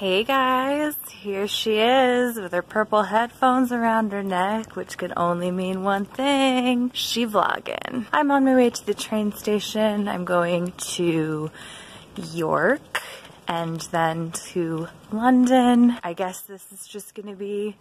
Hey guys, here she is with her purple headphones around her neck, which could only mean one thing. She vlogging. I'm on my way to the train station. I'm going to York and then to London. I guess this is just gonna be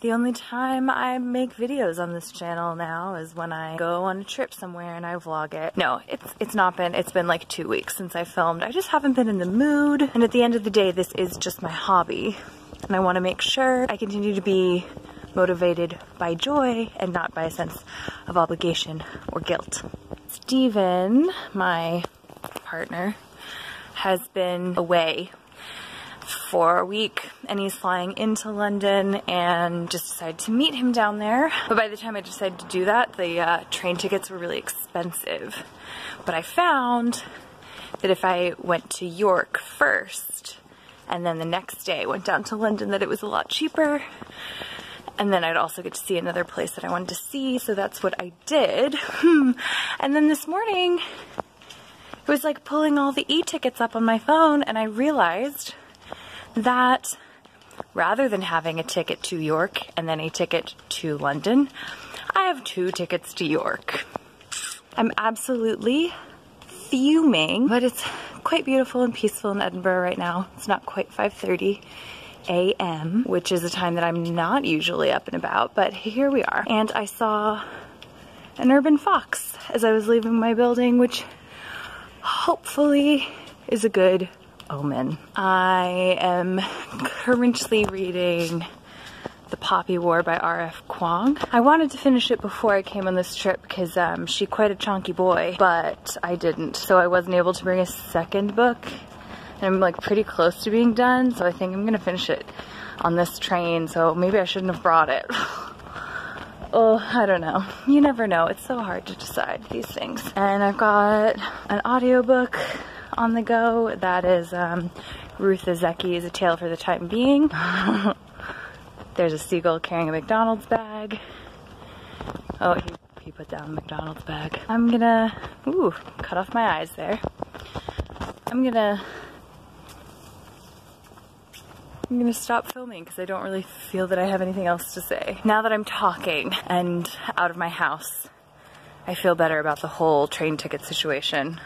the only time I make videos on this channel now is when I go on a trip somewhere and I vlog it. No, it's been like 2 weeks since I filmed. I just haven't been in the mood. And at the end of the day, this is just my hobby. And I want to make sure I continue to be motivated by joy and not by a sense of obligation or guilt. Steven, my partner, has been away for a week and he's flying into London and just decided to meet him down there. But by the time I decided to do that, the train tickets were really expensive. But I found that if I went to York first and then the next day went down to London, that it was a lot cheaper. And then I'd also get to see another place that I wanted to see, so that's what I did. And then this morning, it was like pulling all the e-tickets up on my phone and I realized that rather than having a ticket to York and then a ticket to London, I have 2 tickets to York. I'm absolutely fuming, but it's quite beautiful and peaceful in Edinburgh right now. It's not quite 5:30 a.m., which is a time that I'm not usually up and about, but here we are. And I saw an urban fox as I was leaving my building, which hopefully is a good omen. I am currently reading The Poppy War by RF Kuang. I wanted to finish it before I came on this trip because she's quite a chunky boy, but I didn't, so I wasn't able to bring a second book. And I'm like pretty close to being done, so I think I'm gonna finish it on this train, so maybe I shouldn't have brought it. Oh, I don't know. You never know. It's so hard to decide these things. And I've got an audiobook on the go that is Ruth Ozeki's A Tale for the Time Being. There's a seagull carrying a McDonald's bag. Oh, he put down the McDonald's bag. I'm gonna, cut off my eyes there. I'm gonna stop filming because I don't really feel that I have anything else to say. Now that I'm talking and out of my house, I feel better about the whole train ticket situation.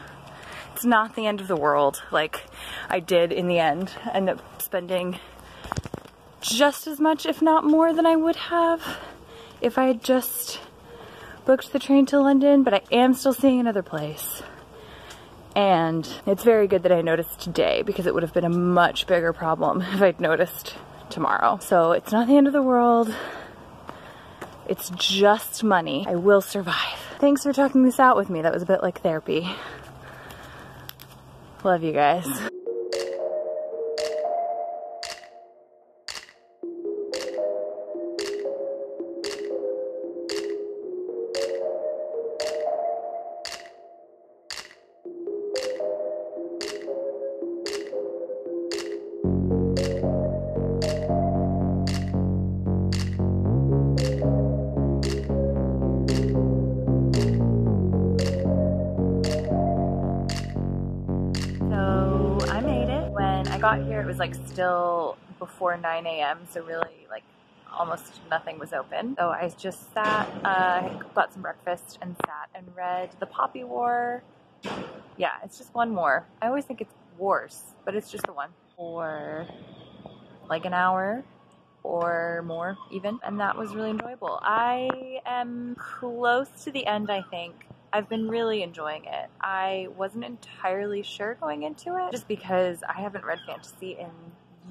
It's not the end of the world. Like, I did in the end end up spending just as much, if not more, than I would have if I had just booked the train to London, but I am still seeing another place. And it's very good that I noticed today because it would have been a much bigger problem if I'd noticed tomorrow. So it's not the end of the world. It's just money. I will survive. Thanks for talking this out with me. That was a bit like therapy. Love you guys. I got here, it was like still before 9 a.m. so really like almost nothing was open. So I just sat, got some breakfast and sat and read The Poppy War. Yeah, it's just one more. I always think it's wars, but it's just the one. For like an hour or more even, and that was really enjoyable. I am close to the end, I think. I've been really enjoying it. I wasn't entirely sure going into it just because I haven't read fantasy in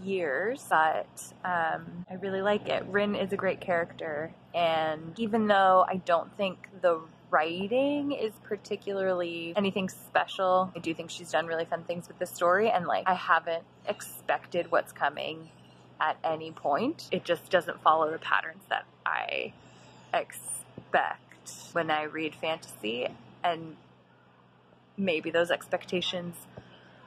years, but I really like it. Rin is a great character, and even though I don't think the writing is particularly anything special, I do think she's done really fun things with the story, and like I haven't expected what's coming at any point. It just doesn't follow the patterns that I expect when I read fantasy, and maybe those expectations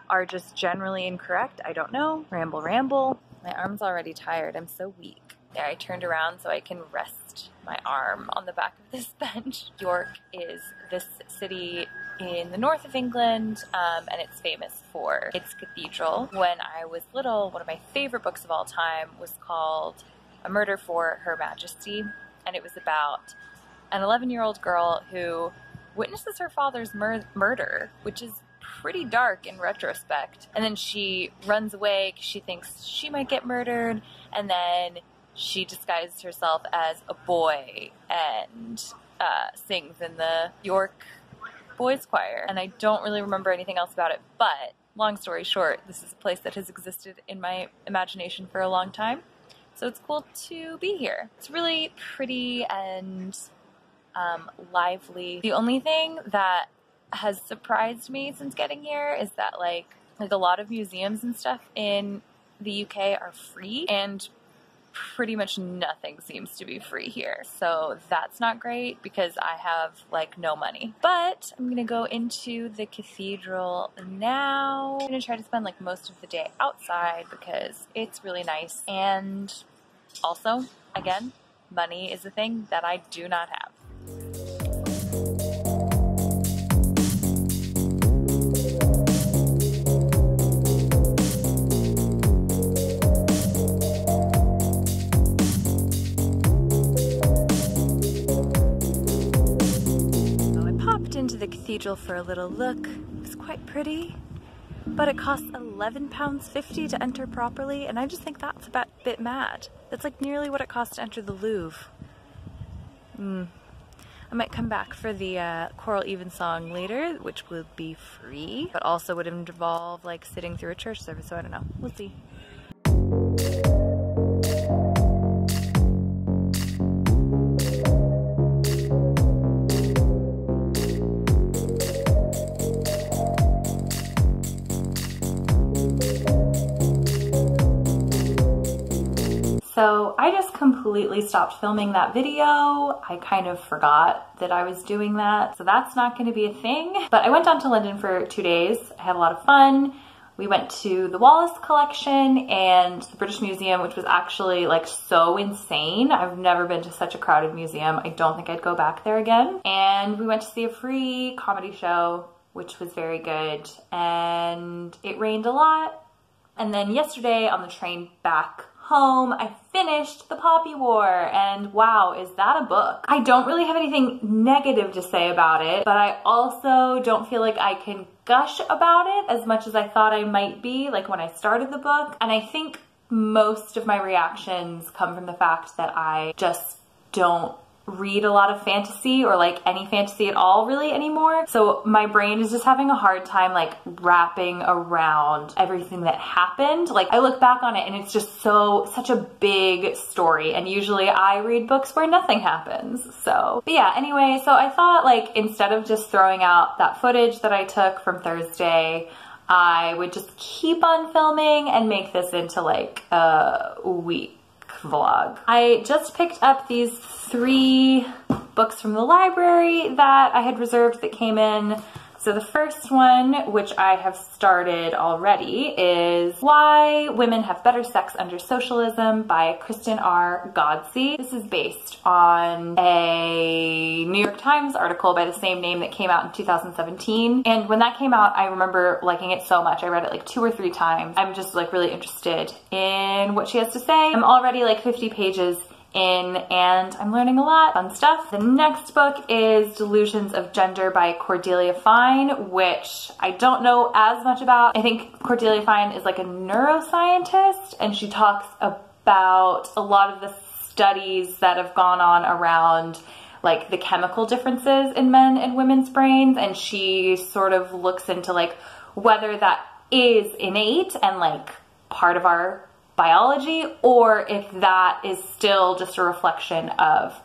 are just generally incorrect. I don't know. Ramble, ramble. My arm's already tired. I'm so weak. There, I turned around so I can rest my arm on the back of this bench. York is this city in the north of England, and it's famous for its cathedral. When I was little, one of my favorite books of all time was called A Murder for Her Majesty, and it was about an 11-year-old girl who witnesses her father's murder, which is pretty dark in retrospect. And then she runs away because she thinks she might get murdered, and then she disguises herself as a boy and sings in the York Boys Choir. And I don't really remember anything else about it, but long story short, this is a place that has existed in my imagination for a long time. So it's cool to be here. It's really pretty and lively. The only thing that has surprised me since getting here is that like a lot of museums and stuff in the UK are free, and pretty much nothing seems to be free here. So that's not great because I have like no money. But I'm gonna go into the cathedral now. I'm gonna try to spend like most of the day outside because it's really nice. And also, again, money is a thing that I do not have. Into the cathedral for a little look. It was quite pretty, but it costs £11.50 to enter properly, and I just think that's a bit mad. That's like nearly what it costs to enter the Louvre. I might come back for the choral evensong later, which will be free, but also would involve like sitting through a church service, so I don't know. We'll see. So I just completely stopped filming that video. I kind of forgot that I was doing that. So that's not going to be a thing. But I went down to London for 2 days. I had a lot of fun. We went to the Wallace collection and the British Museum, which was actually like so insane. I've never been to such a crowded museum. I don't think I'd go back there again. And we went to see a free comedy show, which was very good. And it rained a lot. And then yesterday on the train back home, I finished The Poppy War, and wow, is that a book. I don't really have anything negative to say about it, but I also don't feel like I can gush about it as much as I thought I might be, like when I started the book. And I think most of my reactions come from the fact that I just don't read a lot of fantasy or like any fantasy at all really anymore. So my brain is just having a hard time like wrapping around everything that happened. Like I look back on it and it's just such a big story, and usually I read books where nothing happens. So, but yeah, anyway, so I thought like instead of just throwing out that footage that I took from Thursday, I would just keep on filming and make this into like a week vlog. I just picked up these 3 books from the library that I had reserved that came in. So the first one, which I have started already, is Why Women Have Better Sex Under Socialism by Kristen R. Ghodsee. This is based on a New York Times article by the same name that came out in 2017. And when that came out, I remember liking it so much. I read it like 2 or 3 times. I'm just like really interested in what she has to say. I'm already like 50 pages in and I'm learning a lot, fun stuff. The next book is Delusions of Gender by Cordelia Fine, which I don't know as much about. I think Cordelia Fine is like a neuroscientist, and she talks about a lot of the studies that have gone on around like the chemical differences in men and women's brains, and she sort of looks into like whether that is innate and like part of our biology, or if that is still just a reflection of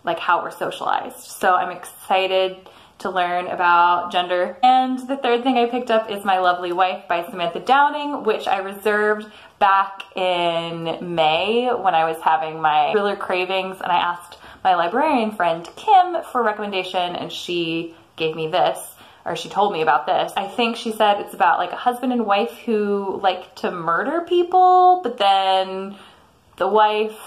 like how we're socialized. So I'm excited to learn about gender. And the third thing I picked up is My Lovely Wife by Samantha Downing, which I reserved back in May when I was having my thriller cravings, and I asked my librarian friend Kim for a recommendation, and she gave me this. Or she told me about this. I think she said it's about like a husband and wife who like to murder people, but then the wife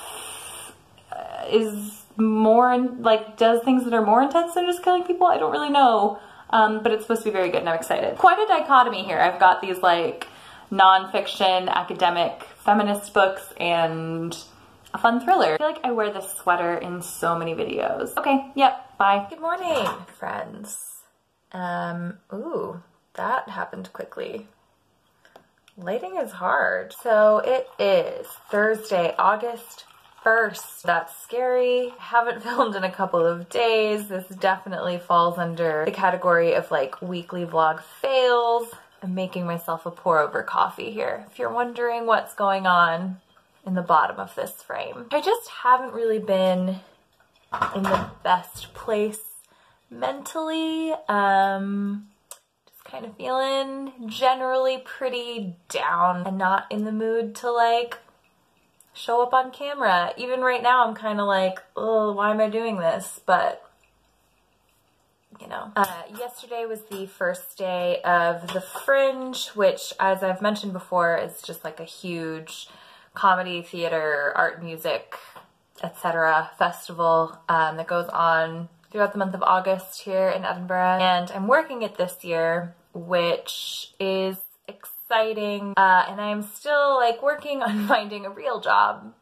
is more like does things that are more intense than just killing people. I don't really know. but it's supposed to be very good and I'm excited. Quite a dichotomy here. I've got these like non-fiction, academic, feminist books and a fun thriller. I feel like I wear this sweater in so many videos. Okay, yep, bye. Good morning, friends. Ooh, that happened quickly. Lighting is hard. So it is Thursday, August 1st. That's scary. I haven't filmed in a couple of days. This definitely falls under the category of like weekly vlog fails. I'm making myself a pour over coffee here, if you're wondering what's going on in the bottom of this frame. I just haven't really been in the best place mentally. Just kind of feeling generally pretty down and not in the mood to like show up on camera. Even right now I'm kind of like, oh, why am I doing this? But you know. Yesterday was the first day of the Fringe, which, as I've mentioned before, is just like a huge comedy, theater, art, music, etc. festival that goes on throughout the month of August here in Edinburgh. And I'm working it this year, which is exciting. And I'm still like working on finding a real job,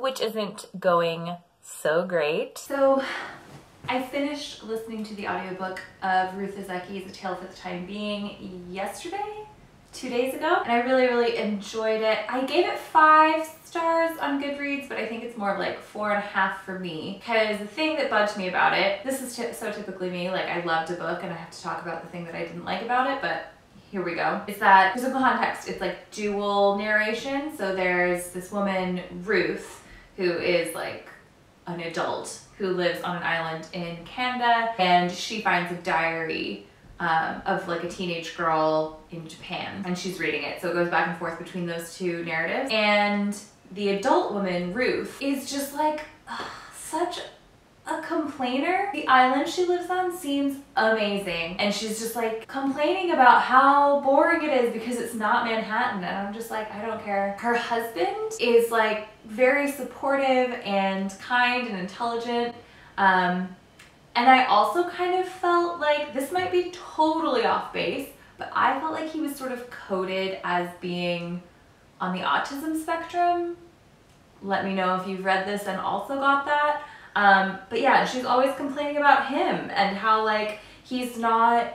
which isn't going so great. So I finished listening to the audiobook of Ruth Ozeki's A Tale for the Time Being yesterday, 2 days ago, and I really enjoyed it. I gave it 5 stars on Goodreads, but I think it's more of like 4.5 for me, because the thing that bugged me about it, this is so typically me, like I loved a book and I have to talk about the thing that I didn't like about it, but here we go. Is that there's a context. It's like dual narration. So there's this woman, Ruth, who is like an adult who lives on an island in Canada, and she finds a diary of like a teenage girl in Japan, and she's reading it. So it goes back and forth between those two narratives. And the adult woman, Ruth, is just like such a complainer. The island she lives on seems amazing, and she's just like complaining about how boring it is because it's not Manhattan, and I'm just like, I don't care. Her husband is like very supportive and kind and intelligent, and I also kind of felt like, this might be totally off base, but I felt like he was sort of coded as being on the autism spectrum. Let me know if you've read this and also got that. But yeah, she's always complaining about him and how like he's not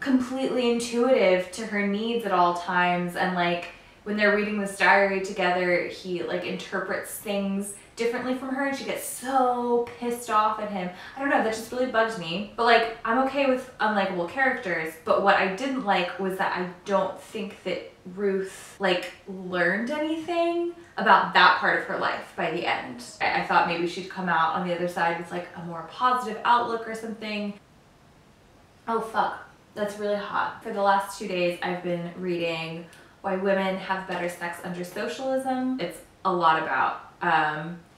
completely intuitive to her needs at all times, and like when they're reading this diary together, he like interprets things differently from her and she gets so pissed off at him. I don't know, that just really bugs me. But like, I'm okay with unlikable characters, but what I didn't like was that I don't think that Ruth like learned anything about that part of her life by the end. I thought maybe she'd come out on the other side with like a more positive outlook or something. Oh fuck, that's really hot. For the last 2 days I've been reading Why Women Have Better Sex Under Socialism. It's a lot about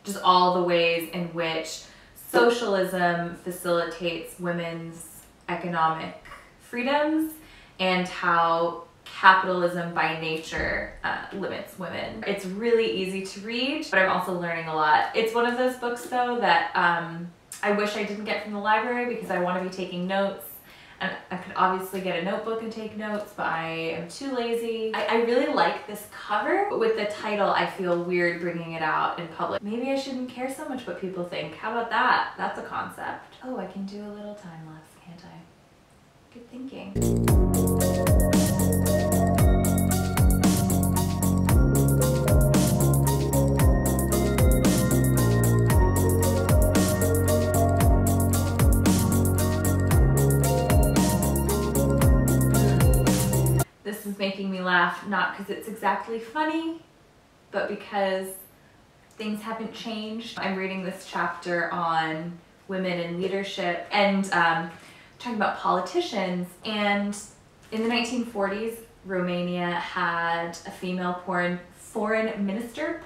just all the ways in which socialism facilitates women's economic freedoms and how capitalism by nature limits women. It's really easy to read, but I'm also learning a lot. It's one of those books though that I wish I didn't get from the library because I want to be taking notes. And I could obviously get a notebook and take notes, but I am too lazy. I really like this cover, but with the title, I feel weird bringing it out in public. Maybe I shouldn't care so much what people think. How about that? That's a concept. Oh, I can do a little time lapse, can't I? Good thinking. This is making me laugh, not because it's exactly funny, but because things haven't changed. I'm reading this chapter on women in leadership and talking about politicians. And in the 1940s, Romania had a female foreign minister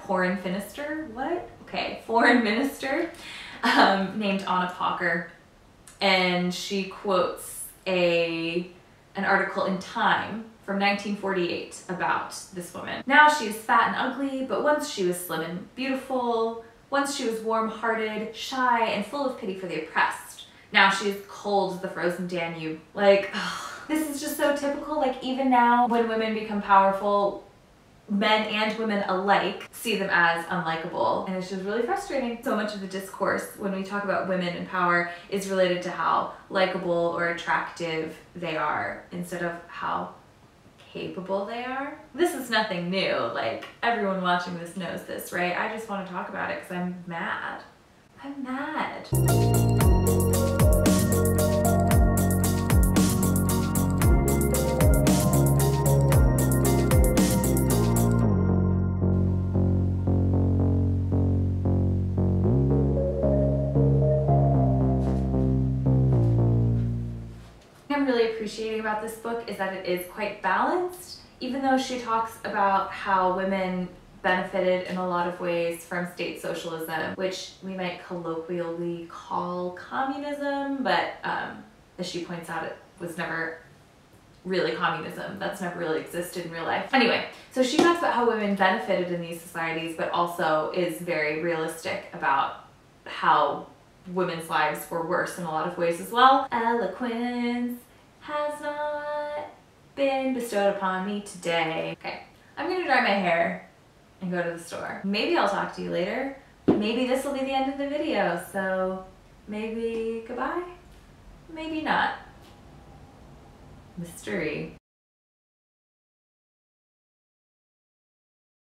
named Anna Pocker, and she quotes an article in Time from 1948 about this woman. Now she is fat and ugly, but once she was slim and beautiful. Once she was warm-hearted, shy, and full of pity for the oppressed. Now she's cold as the frozen Danube. Like, ugh, this is just so typical. Like, even now when women become powerful, men and women alike see them as unlikable, and it's just really frustrating. So much of the discourse when we talk about women in power is related to how likable or attractive they are instead of how capable they are. This is nothing new. Like, everyone watching this knows this, right? I just want to talk about it because I'm mad. I'm mad. I'm really appreciating about this book is that it is quite balanced. Even though she talks about how women benefited in a lot of ways from state socialism, which we might colloquially call communism, but as she points out, it was never really communism. That's never really existed in real life. Anyway, so she talks about how women benefited in these societies, but also is very realistic about how women's lives were worse in a lot of ways as well. Eloquence has not been bestowed upon me today. Okay, I'm gonna dry my hair and go to the store. Maybe I'll talk to you later. Maybe this will be the end of the video, so maybe goodbye, maybe not. Mystery.